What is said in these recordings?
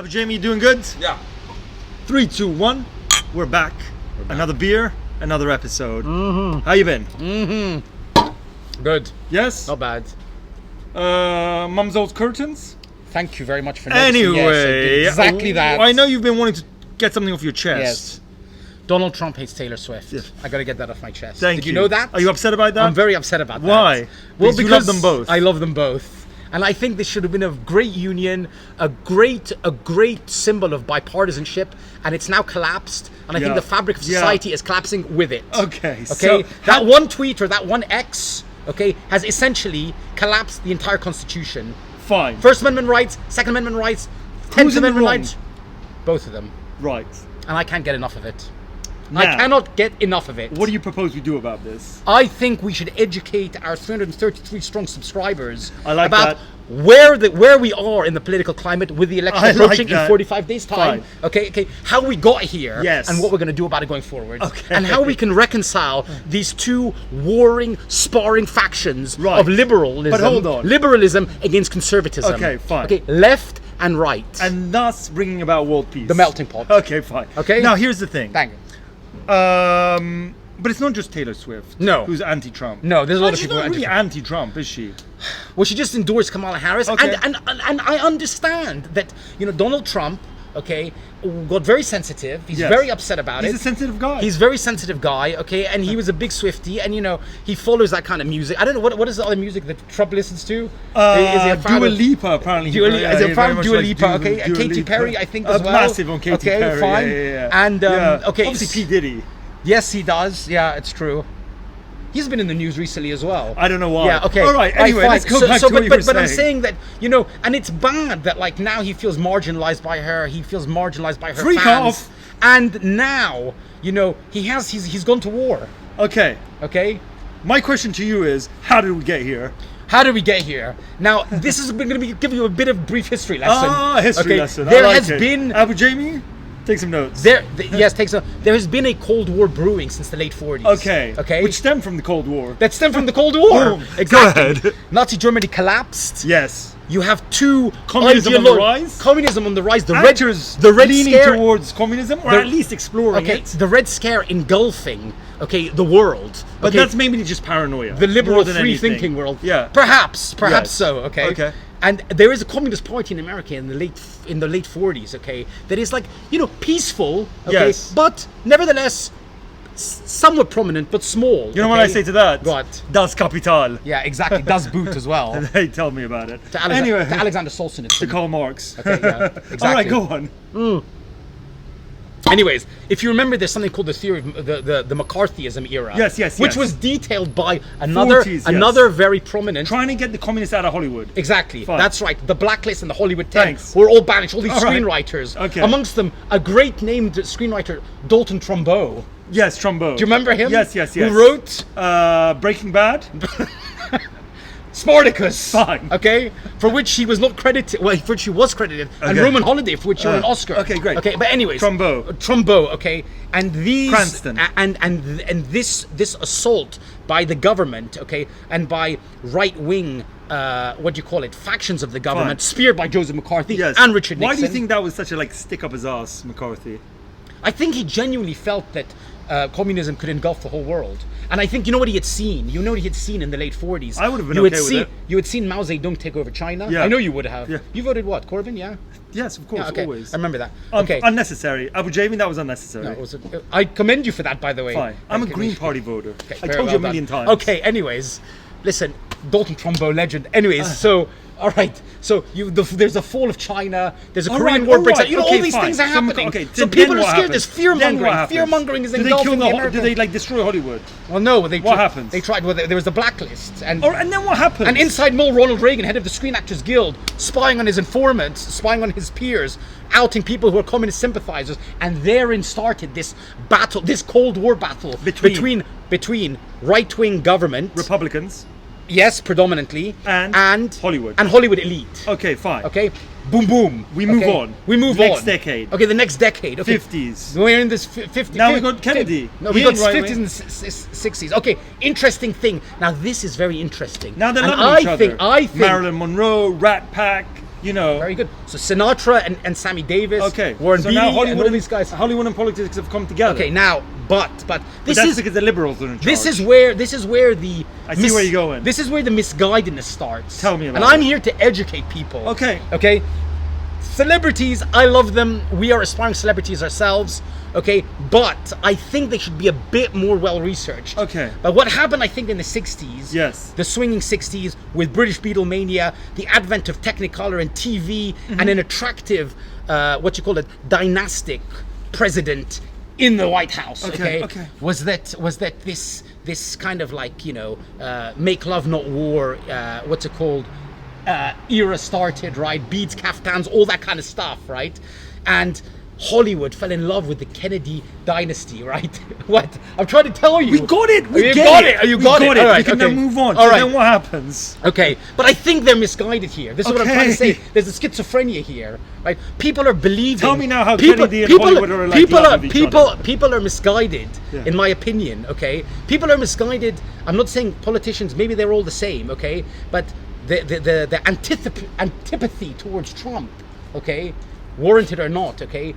Jamie, you doing good? Yeah. 3, 2, 1. We're back. Another beer, another episode. Mm-hmm. How you been? Mm-hmm. Good. Yes? Not bad. Mum's old curtains? Thank you very much for noticing. Anyway. Yes, I did exactly that. I know you've been wanting to get something off your chest. Yes. Donald Trump hates Taylor Swift. Yes. I got to get that off my chest. Thank you. Did you know that? Are you upset about that? I'm very upset about that. Why? Well, because you love them both. I love them both. And I think this should have been a great union, a great symbol of bipartisanship, and it's now collapsed. And I think the fabric of society is collapsing with it. Okay. So that one tweet or that one X, has essentially collapsed the entire Constitution. Fine. First Amendment rights, Second Amendment rights, 10th Amendment rights, both of them. Right. And I can't get enough of it. Now, I cannot get enough of it. What do you propose we do about this? I think we should educate our 333 strong subscribers about where we are in the political climate with the election approaching in 45 days time. Fine. Okay, how we got here, yes, and what we're going to do about it going forward, okay, and how we can reconcile these two warring, sparring factions of liberalism. But hold on, liberalism against conservatism. Okay, fine. Okay, left and right, and thus bringing about world peace. The melting pot. Okay, fine. Okay. Now here's the thing. Thank you. But it's not just Taylor Swift. No. Who's anti-Trump. No, there's a lot of people. She's not really anti-Trump, is she? Well, she just endorsed Kamala Harris, okay. and I understand that Donald Trump, got very sensitive. He's very upset about it. He's a sensitive guy. He's a very sensitive guy, and he was a big Swiftie, and he follows that kind of music. I don't know what is the other music that Trump listens to. Is he a fan Dua Lipa, apparently. Is he a fan of Dua Lipa? Okay, and Katy Perry, I think as well. Massive on Katy Perry. Okay, fine. Yeah. And obviously P Diddy. Yes, he does. Yeah, it's true. He's been in the news recently as well. I don't know why. Yeah, okay. All right, anyway, let's go back to what you were saying. But I'm saying that, and it's bad that now he feels marginalized by her. He feels marginalized by her Freak fans. off. And now, he's gone to war. Okay. Okay? My question to you is, how did we get here? How did we get here? Now, this is going to give you a bit of brief history lesson. History lesson. There has been... Abu Jamie? Take some notes. Yes, take some. There has been a Cold War brewing since the late 40s. Okay. Which stemmed from the Cold War. That stemmed from the Cold War. Boom. Exactly. Go ahead. Nazi Germany collapsed. Yes. You have two communism on the rise. Communism on the rise. The Red leaning Scare towards communism, or at least exploring it. The Red Scare engulfing the world. But that's maybe just paranoia. The liberal, free-thinking world. Yeah. Perhaps so. Okay. And there is a communist party in America in the late 40s. That is peaceful. Yes. But nevertheless, somewhat prominent, but small. You know what I say to that? What? Das Kapital. Yeah, exactly. Das Boot as well. They tell me about it. To Alexander Solzhenitsyn. To Karl Marx. Okay, yeah, exactly. All right, go on. Anyways, if you remember, there's something called the theory of the McCarthyism era. Yes. Which was detailed by another very prominent... Trying to get the communists out of Hollywood. Exactly. Fine. That's right. The Blacklist and the Hollywood 10 were all banished. All these screenwriters. Okay. Amongst them, a great named screenwriter, Dalton Trumbo. Yes, Trumbo. Do you remember him? Yes. Who wrote... Breaking Bad? Spartacus. Fine. Okay? For which he was not credited. Well, for which he was credited. And Roman Holiday, for which he won an Oscar. Okay, great. Okay, but anyways. Trumbo, okay? And these... Cranston. And this assault by the government, and by right-wing, factions of the government, speared by Joseph McCarthy and Richard Nixon. Why do you think that was such a, stick up his ass, McCarthy? I think he genuinely felt that communism could engulf the whole world. And I think he had seen. You know what he had seen in the late 40s. I would have been okay with it. You had seen Mao Zedong take over China. Yeah. I know you would have. Yeah. You voted what? Corbyn? Yeah? Yes, of course, always. I remember that. Unnecessary. Abu Jamie, that was unnecessary. No, I commend you for that, by the way. Fine. I'm a Green Party voter. Okay, I told you a million times. Okay, anyways. Listen, Dalton Trumbo legend. Anyways, all right. So there's a fall of China. There's a Korean War breaks out. All these things are happening. So people are scared. There's fear mongering. Fear mongering is engulfing the American. Did they destroy Hollywood? Well, no. What happens? They tried. Well, there was the blacklist, and then what happened? And inside Mole, Ronald Reagan, head of the Screen Actors Guild, spying on his informants, spying on his peers, outing people who are communist sympathizers, and therein started this battle, this Cold War battle between right-wing government, Republicans. Yes, predominantly. And Hollywood. And Hollywood elite. Okay, fine. Okay. Boom, boom. We move on. Next decade. Okay, the next decade. Okay. 50s. We're in this 50s. Now we got Kennedy. No, we got 50s and 60s. Okay, interesting thing. Now this is very interesting. Now they're loving each other. I think Marilyn Monroe, Rat Pack, you know. Very good. So Sinatra and Sammy Davis, Okay. Warren so Beatty, now and Hollywood all these guys. Hollywood and politics have come together. Okay, now, but this that's is because the liberals are in charge. this is where the I see where you're going. This is where the misguidedness starts. Tell me about And it. I'm here to educate people. Okay. Okay. Celebrities, I love them. We are aspiring celebrities ourselves. Okay, but I think they should be a bit more well researched. Okay. But what happened, I think, in the 60s, Yes. the swinging 60s, with British Beatlemania, the advent of Technicolor and TV, Mm-hmm. and an attractive, dynastic president in the White House. Okay. Was that this kind of like, make love not war, era started, right? Beads, caftans, all that kind of stuff, right? And Hollywood fell in love with the Kennedy dynasty, right? What? I'm trying to tell you. We got it. We You get got it. it. You We got it. All right, we can okay. now move on. All So right. then what happens? Okay, but I think they're misguided here. This is what I'm trying to say. Okay. There's a schizophrenia here, right? People are believing. Tell me now how Kennedy and Hollywood are like love with each other. People are misguided, Yeah. in my opinion. Okay, people are misguided. I'm not saying politicians. Maybe they're all the same. Okay, but the antipathy towards Trump, okay, warranted or not, okay,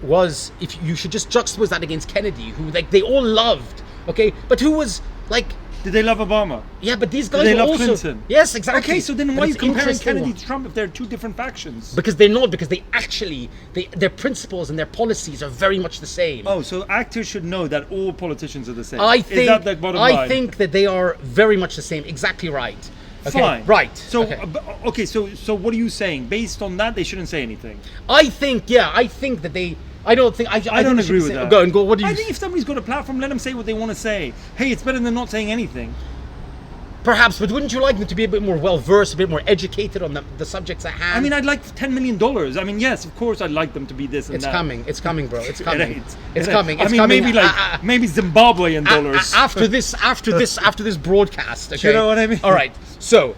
was, if you should just juxtapose that against Kennedy, who like they all loved, okay, but who was like. Did they love Obama? Yeah, but these guys Did they were love also Clinton? Yes, exactly. Okay, so then But why are you it's comparing interesting. Kennedy to Trump if they're two different factions? Because they're not. Because they actually, their principles and their policies are very much the same. Oh, so actors should know that all politicians are the same. I think. Is that the bottom line? I think that they are very much the same. Exactly right. Okay, Fine. Right. So, okay. so what are you saying? Based on that, they shouldn't say anything. I think that they. I don't think. I don't think they should agree be with saying- that. Go and go. What do you? I think if somebody's got a platform, let them say what they want to say. Hey, it's better than not saying anything. Perhaps, but wouldn't you like them to be a bit more well versed, a bit more educated on the subjects at hand? I mean, I'd like $10 million. I mean, yes, of course, I'd like them to be this and it's that. coming. It's coming, bro. It's coming. ain't. It's It coming. ain't. It's I mean, coming. maybe Zimbabwean dollars. After this broadcast. Okay? You know what I mean? All right. So,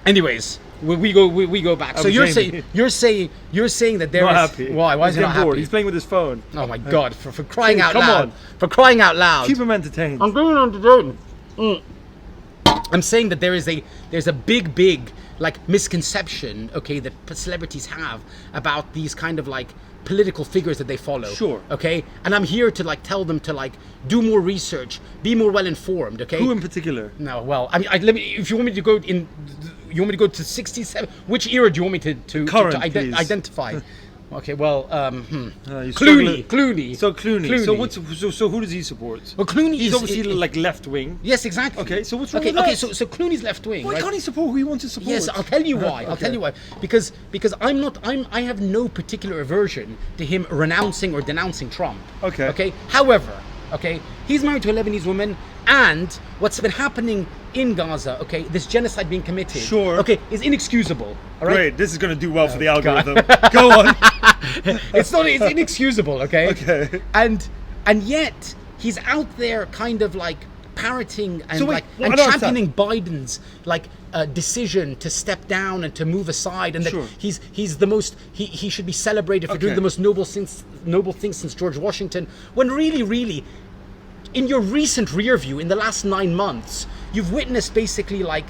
anyways, we go back. So I'm you're saying- saying that there Not is happy. why is He's he not getting bored. happy? He's playing with his phone. Oh my God! For crying out Come loud! on. For crying out loud! Keep him entertained. I'm going on to I'm saying that there's a big like misconception, okay, that celebrities have about these kind of like political figures that they follow. Sure. Okay, and I'm here to like tell them to like do more research, be more well informed. Okay. Who in particular? No, well, I mean, let me. If you want me to go in, you want me to go to 67. Which era do you want me to Current, please. identify? Okay, well, You're Clooney. So Clooney. So who does he support? Well, Clooney He's is obviously like left wing. Yes, exactly. Okay, so what's wrong okay, with okay, that? so Clooney's left wing. Why right? can't he support who he wants to support? Yes, I'll tell you why. I'll Okay. tell you why. Because I have no particular aversion to him renouncing or denouncing Trump. Okay. Okay. However, okay, he's married to a Lebanese woman, and what's been happening in Gaza, okay, this genocide being committed, Sure. okay, is inexcusable. All right. Great, this is going to do well for the algorithm. Go on. It's inexcusable. Okay. Okay. And yet he's out there, kind of like parroting and So wait, like well, and I don't championing Biden's like decision to step down and to move aside, and that Sure. he's the most he should be celebrated for doing Okay. the most noble thing since George Washington. When really, in your recent rear view, in the last 9 months, you've witnessed basically like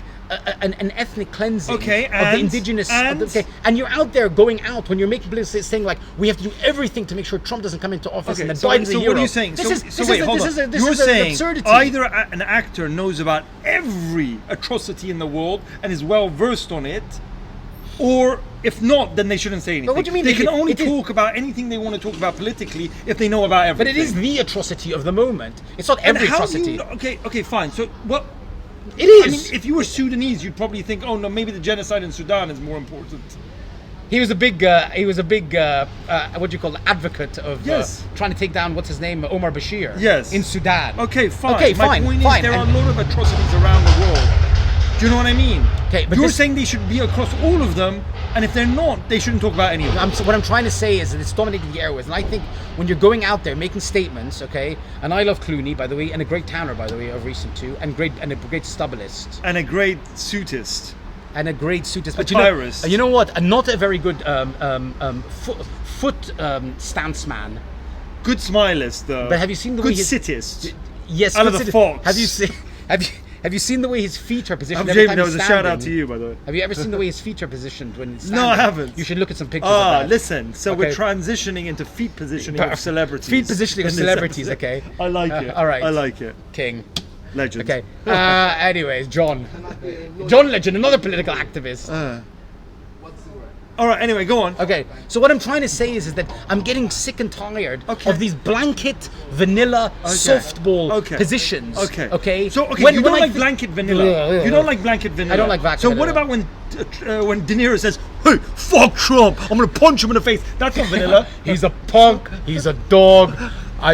an ethnic cleansing Okay, of the and- indigenous. and- And you're out there going out when you're making politics saying like we have to do everything to make sure Trump doesn't come into office Okay, and then so, Biden's a so hero. what are you saying? This is You're an saying absurdity. either an actor knows about every atrocity in the world and is well versed on it, or if not, then they shouldn't say anything. But what do you mean? They can only It is- talk about anything they want to talk about politically if they know about But everything. it is the atrocity of the moment. It's not And every how do atrocity. you know- okay, fine. So what? It is. I mean, if you were Sudanese, you'd probably think, oh no, maybe the genocide in Sudan is more important. He was a big what do you call it, advocate of Yes. trying to take down what's his name, Omar Bashir. Yes. In Sudan. Okay, fine. Okay, My fine, point fine. is there are And- a lot of atrocities around the world. Do you know what I mean? Okay, but you're this- saying they should be across all of them, and if they're not, they shouldn't talk about any of them. What I'm trying to say is that it's dominating the airways, and I think when you're going out there making statements, okay, and I love Clooney, by the way, and a great towner, by the way, of recent too, and a great stubblist, And a great suitist. and a great suitist, but papyrus. you know what? Not a very good foot stance man. Good Smilist, though. But have you seen the good way he's- sittist? Yes, Out of good the citi- fox. Have you seen? Have you seen the way his feet are positioned? Jamie, time that he's was a shout out standing? to you, by the way. Have you ever seen the way his feet are positioned when he's standing? No, I haven't. You should look at some pictures of that. Listen. So Okay. we're transitioning into feet positioning of celebrities. Feet positioning of in this celebrities, episode. okay. I like it. All right. I like it. King. Legend. Okay. Anyways, John Legend, another political activist. All right. Anyway, go on. Okay, so what I'm trying to say is that I'm getting sick and tired Okay. of these blanket vanilla softball positions. Okay. So you don't like blanket vanilla. Yeah. You don't like blanket vanilla. I don't like blanket So what vanilla. about when De Niro says, "Hey, fuck Trump! I'm gonna punch him in the face." That's not vanilla. He's a punk. He's a dog.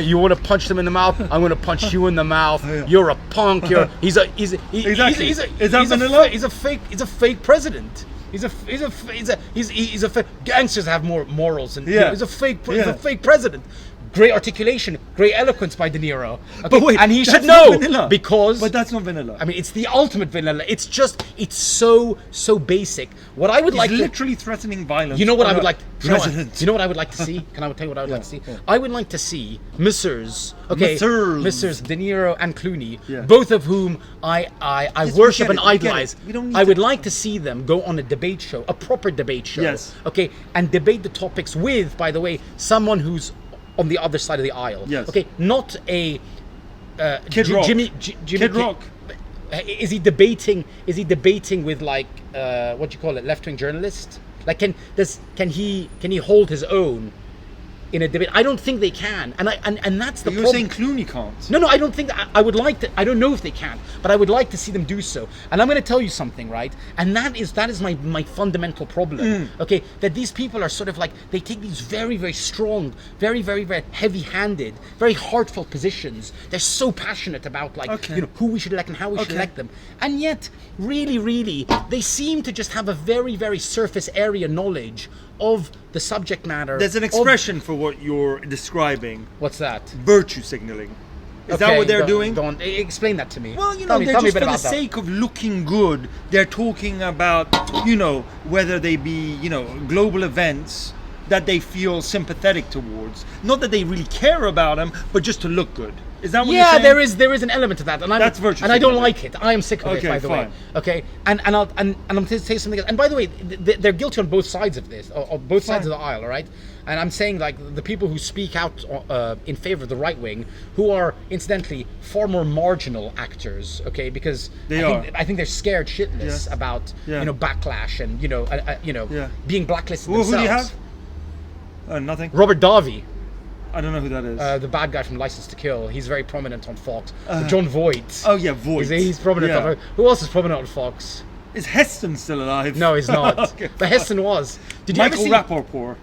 You want to punch them in the mouth? I'm going to punch you in the mouth. You're a punk. He's a Exactly. He's a, Is that he's a vanilla? He's a fake president. He's a fake. Gangsters have more morals, and he's a fake president. Great articulation, great eloquence by De Niro. Okay? But wait, and he that's should not know vanilla. because. But that's not vanilla. I mean, it's the ultimate vanilla. It's so basic. What I would He's like to literally threatening violence. You know what I on would a like? President. You know what I would like to see? Can I tell you what I would like to see? yeah. I would like to see Messrs. Messrs. De Niro and Clooney, Yeah. both of whom I Yes, worship we and get it, we get idolize. it. We don't need I would to- like to see them go on a debate show, a proper debate show. Yes. Okay, and debate the topics with, by the way, someone who's on the other side of the aisle. Yes. Okay, not a Kid Rock. Jimmy Kid Rock. Is he debating? Is he debating with like what do you call it, left-wing journalist? Like, can he hold his own in a debate? I don't think they can, and that's the You're problem. saying Clooney can't. No, I don't think that. I would like to. I don't know if they can, but I would like to see them do so. And I'm going to tell you something, right? And that is my fundamental problem. Okay, that these people are sort of like, they take these very, very strong, very, very, very heavy-handed, very heartfelt positions. They're so passionate about like who we should elect and how we should elect them, and yet really, they seem to just have a very, very surface area knowledge of the subject matter. There's an expression for what you're describing. What's that? Virtue signaling. Is that what they're doing? Don't explain that to me. Well, tell me they're a just bit for the about that. sake of looking good. They're talking about, whether they be, global events that they feel sympathetic towards. Not that they really care about them, but just to look good. Is that what you're saying? there is an element to that, and That's virtue and I don't signaling. like it. I am sick of it, Okay, by the way. fine. Okay, and I'm going to say something else. And by the way, they're guilty on both sides of this, on both sides of the aisle. All right, and I'm saying like the people who speak out in favor of the right wing, who are incidentally far more marginal actors. Okay, because I think they're scared shitless Yes. about Yeah. backlash and Yeah. being blacklisted Who themselves. do you have? Nothing. Robert Davi. I don't know who that is. The bad guy from License to Kill. He's very prominent on Fox. John Voight. Oh yeah, Voight. He's prominent Yeah. on. Who else is prominent on Fox? Is Heston still alive? No, he's not. Okay. But Heston was. Did you Michael ever see? Rappaport.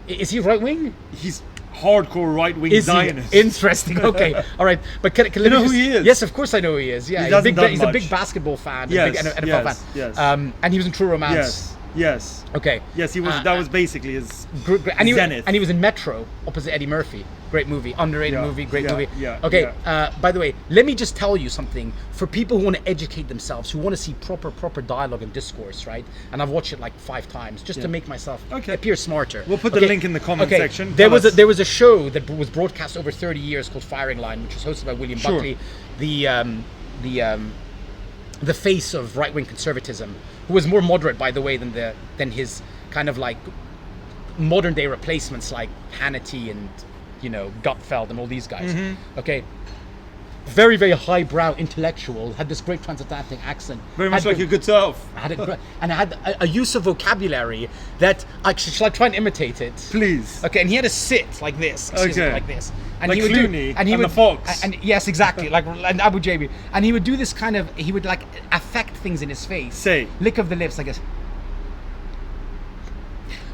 Is he right wing? He's hardcore right-wing Is Zionist. he? Interesting. Okay. All right. But can You know me who he is? Yes, of course I know who he is. Yeah, He hasn't done he's a big much. basketball fan. Yes, a big NFL yes, fan. yes. And he was in True Romance. Yes. Okay. Yes, he was. That was basically his And zenith. he was in Metro opposite Eddie Murphy. Great movie, underrated movie, great movie. Yeah. Okay. By the way, let me just tell you something for people who want to educate themselves, who want to see proper dialogue and discourse, right? And I've watched it like 5 times just to make myself appear smarter. We'll put the link in the comment section. There was a show that was broadcast over 30 years called Firing Line, which was hosted by William Buckley, the face of right-wing conservatism, who was more moderate, by the way, than his kind of like modern day replacements like Hannity and Gutfeld and all these guys. Okay, very, very highbrow intellectual, had this great transatlantic accent, very much like your good self. and had a use of vocabulary that shall I try and imitate it? Please. Okay, and he had to sit like this, like this, and like he would Clooney and he and would the Fox. and yes, exactly, like and Abu Jabi, and he would do this kind of, he would like affect things in his face, Say. lick of the lips, like this.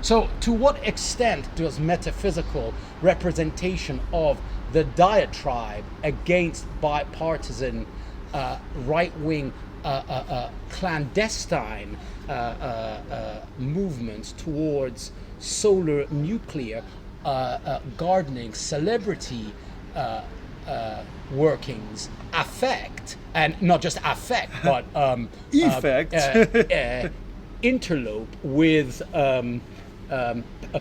So, to what extent does metaphysical representation of the diatribe against bipartisan, right-wing, clandestine movements towards solar nuclear gardening celebrity workings affect, and not just affect, but Effect. Interlope with a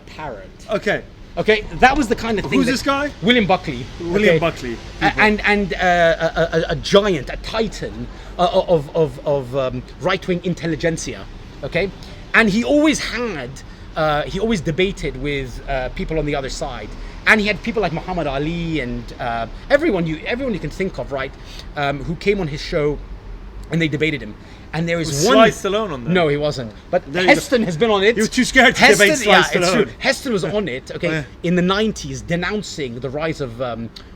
parent? Okay. Okay, that was the kind of thing. Who's this guy? William Buckley. William Buckley. And a giant, a titan of right-wing intelligentsia. Okay, and he always debated with people on the other side. And he had people like Muhammad Ali and everyone you can think of, right, who came on his show, and they debated him. And there was one. Sly Stallone on there? No, he wasn't. But Heston has been on it. He was too scared to debate Sly Stallone. It's true. Heston was on it. Okay, in the 90s, denouncing the rise of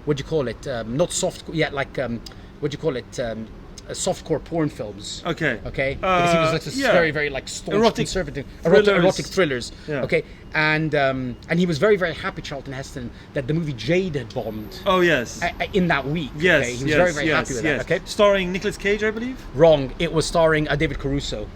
what do you call it? Not soft, like what do you call it? Softcore porn films. Okay. Okay. Because he was like very, very like staunch conservative, erotic thrillers. Yeah. Okay. And he was very, very happy, Charlton Heston, that the movie Jade had bombed. Oh yes. In that week. Yes. Okay? He was very, very happy with that. Okay. Starring Nicolas Cage, I believe. Wrong. It was starring David Caruso.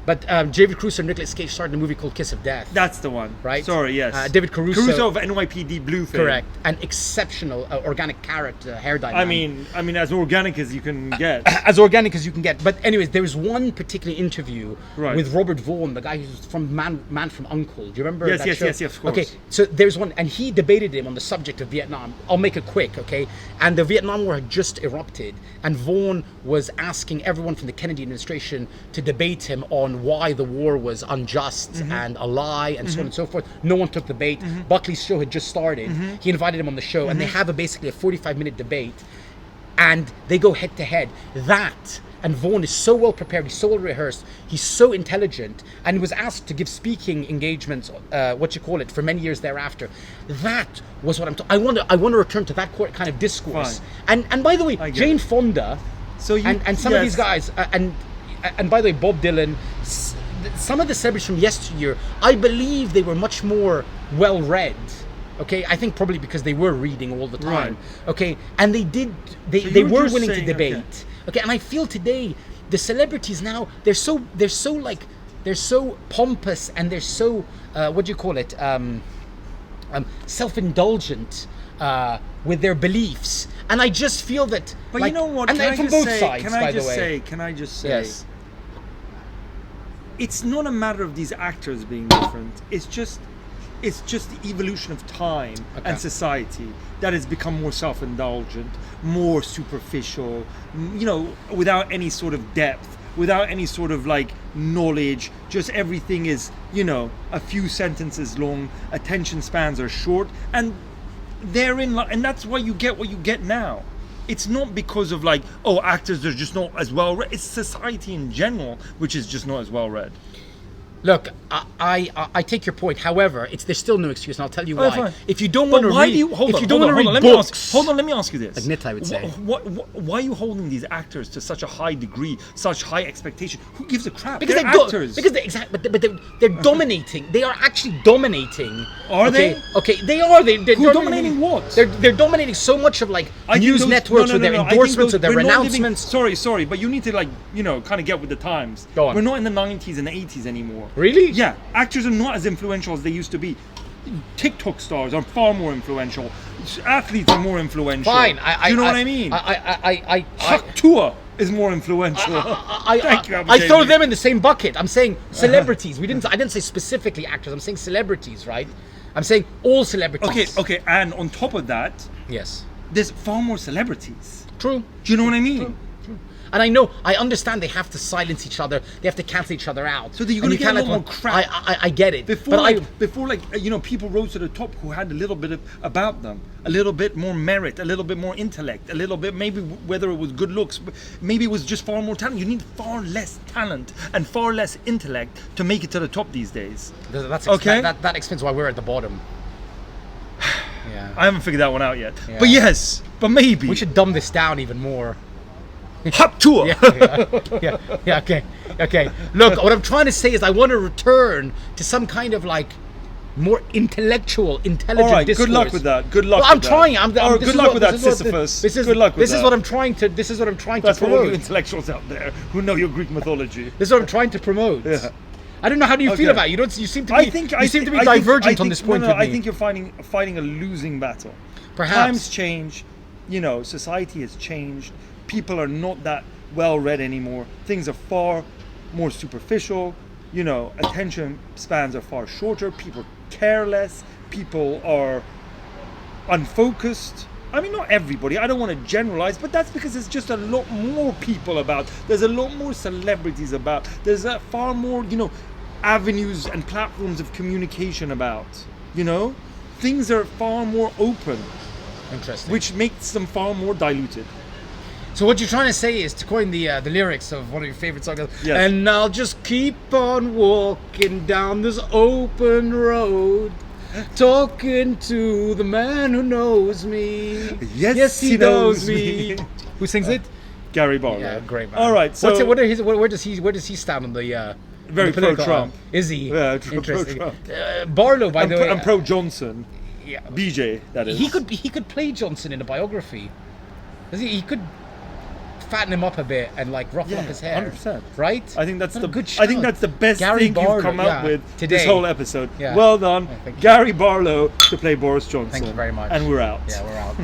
But David Caruso and Nicolas Cage starred in a movie called Kiss of Death. That's the one. Right? Sorry, yes. David Caruso of NYPD Blue fame. Correct. An exceptional organic carrot hair dye. I mean, as organic as you can get. As organic as you can get. But anyways, there was one particular interview with Robert Vaughn, the guy who's from Man from U.N.C.L.E. Do you remember that show? Yes, of course. Okay, so there's one, and he debated him on the subject of Vietnam. I'll make it quick, okay? And the Vietnam War had just erupted, and Vaughn was asking everyone from the Kennedy administration to debate him on why the war was unjust and a lie and so on and so forth. No one took the bait. Buckley's show had just started. He invited him on the show, and they have basically a 45-minute debate, and they go head to head. And Vaughn is so well prepared, he's so well rehearsed, he's so intelligent, and was asked to give speaking engagements, for many years thereafter. That was what I want to return to that kind of discourse. And by the way, Jane Fonda, and some of these guys, and by the way, Bob Dylan, some of the celebrities from yesteryear, I believe they were much more well read. Okay, I think probably because they were reading all the time. Right. Okay, and they were willing to debate. Okay, and I feel today the celebrities now they're so pompous, and they're so self-indulgent with their beliefs, and I just feel that. But you know what? And from both sides, by the way. Can I just say? Yes. It's not a matter of these actors being different. It's just the evolution of time and society that has become more self-indulgent, more superficial, without any sort of depth, without any sort of knowledge. Just everything is, a few sentences long, attention spans are short, and and that's why you get what you get now. It's not because of actors are just not as well read. It's society in general which is just not as well read. Look, I take your point. However, there's still no excuse, and I'll tell you why. If you don't want to read, let me ask you this. Like Nit, I would say. Why are you holding these actors to such a high degree, such high expectation? Who gives a crap? Because they're actors. They're dominating. They are actually dominating. Are they? Okay, they are. Who's dominating what? They're dominating so much of news networks with their endorsements, with their announcements. Sorry, but you need to kind of get with the times. Go on. We're not in the 90s and the 80s anymore. Really? Yeah, actors are not as influential as they used to be. TikTok stars are far more influential. Athletes are more influential. Fine. Do you know what I mean? Huck Tua is more influential. Thank you. I throw them in the same bucket. I'm saying celebrities. I didn't say specifically actors. I'm saying celebrities, right? I'm saying all celebrities. Okay. And on top of that, yes, there's far more celebrities. True. Do you know what I mean? True. And I understand they have to silence each other, they have to cancel each other out. So that you're going to get a lot more crap. I get it. Before people rose to the top who had a little bit about them, a little bit more merit, a little bit more intellect, a little bit, maybe whether it was good looks, maybe it was just far more talent. You need far less talent and far less intellect to make it to the top these days. That explains why we're at the bottom. Yeah. I haven't figured that one out yet. Yeah. But maybe. We should dumb this down even more. Hop tour. Okay. Look, what I'm trying to say is I want to return to some kind of more intelligent discourse. All right, good luck with that. Good luck. Well, I'm trying. Good luck with that, Sisyphus. Good luck with that. This is what I'm trying to promote. That's for all you intellectuals out there who know your Greek mythology. This is what I'm trying to promote. Yeah. I don't know. How do you feel about it? You seem to be divergent on this point. No, I think you're fighting a losing battle. Perhaps times change. Society has changed. People are not that well read anymore. Things are far more superficial. Attention spans are far shorter. People care less. people are unfocused. I mean, not everybody, I don't want to generalize, but that's because there's just a lot more people about. There's a lot more celebrities about. There's far more, avenues and platforms of communication about. Things are far more open. Interesting. Which makes them far more diluted. So what you're trying to say is, to coin the lyrics of one of your favorite songs, Yes. and I'll just keep on walking down this open road, talking to the man who knows me. Yes, he knows me. Who sings it? Gary Barlow. Yeah, great man. All right, so where does he stand on the? very the political pro-Trump. arm? Is he? Yeah, Interesting. pro-Trump. Barlow, by the way, I'm pro Johnson. yeah, BJ, that is. he could play Johnson in a biography. He could fatten him up a bit and like ruffle up his hair. 100%. Right? I think that's What a the good I think shout. that's the best Gary thing Barlow, you've come yeah, up with today. this whole episode. Yeah. Well done, thank you. Gary Barlow to play Boris Johnson. Thank you very much. And we're out. Yeah, we're out.